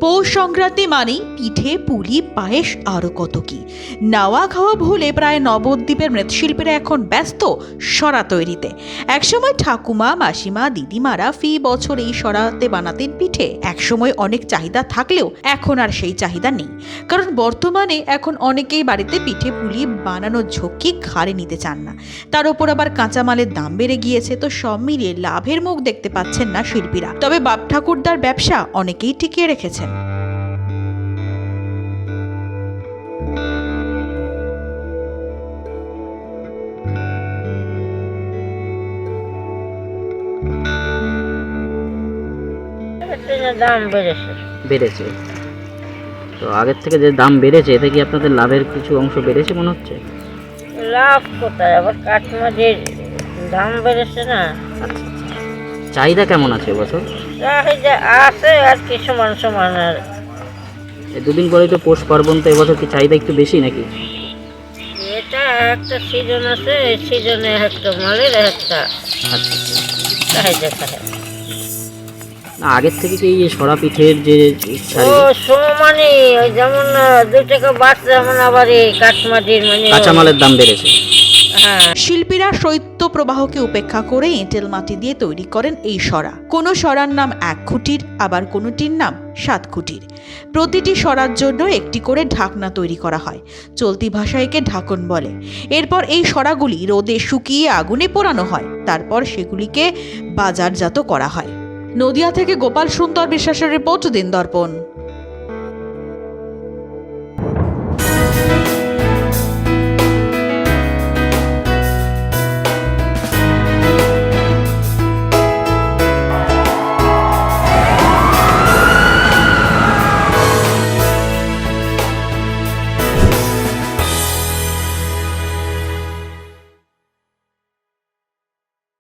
পৌষ সংক্রান্তি মানেই পিঠে পুলি পায়েস আরও কত কি। নাওয়া খাওয়া ভুলে প্রায় নবদ্বীপের মৃৎশিল্পীরা এখন ব্যস্ত সরা তৈরিতে। একসময় ঠাকুমা, মাসিমা, দিদিমারা ফি বছর এই সরাতে বানাতেন পিঠে। একসময় অনেক চাহিদা থাকলেও এখন আর সেই চাহিদা নেই, কারণ বর্তমানে এখন অনেকেই বাড়িতে পিঠে পুলি বানানোর ঝক্কি ঘাড়ে নিতে চান না। তার উপর আবার কাঁচামালের দাম বেড়ে গিয়েছে, তো সব মিলিয়ে লাভের মুখ দেখতে পাচ্ছেন না শিল্পীরা। তবে বাপ ঠাকুরদার ব্যবসা অনেকেই টিকিয়ে রেখেছেন। দাম বেড়েছে। বেড়েছে তো আগের থেকে যে দাম বেড়েছে, এতে কি আপনাদের লাভের কিছু অংশ বেড়েছে মনে হচ্ছে? লাভ কোথায়, আবার কাঠমাটির দাম বেড়েছে না। আচ্ছা, চাহিদা কেমন আছে এবছর? চাহিদা আছে আর কি, সমান সমান। আর এই দুদিন পরেই তো পৌষ পার্বণ, তো এবছর কি চাহিদা একটু বেশি নাকি? এটা একটা সিজন আছে, এই সিজনে একটা মালের একটা আচ্ছা, চাহিদা থাকে। না আগের থেকে কি এই সরা পিঠের যে ও সমানই, ওই যেমন 2 টাকা বাড়ছে, যেমন আবার এই কাঠমাটির মানে কাঁচামালের দাম বেড়েছে। হ্যাঁ। শিল্পীরা শৈত্য প্রবাহকে উপেক্ষা করে এঁটেল মাটি দিয়ে তৈরি করেন এই সরা। কোনো সরার নাম 1 খুঁটির, আবার কোনোটির নাম 7 খুঁটির। প্রতিটি সরার জন্য একটি করে ঢাকনা তৈরি করা হয়, চলতি ভাষায় একে ঢাকন বলে। এরপর এই সরাগুলি রোদে শুকিয়ে আগুনে পোড়ানো হয়, তারপর সেগুলিকে বাজারজাত করা হয়। নদিয়া থেকে গোপাল সুন্দর বিশ্বাসের রিপোর্ট, দিন দর্পণ।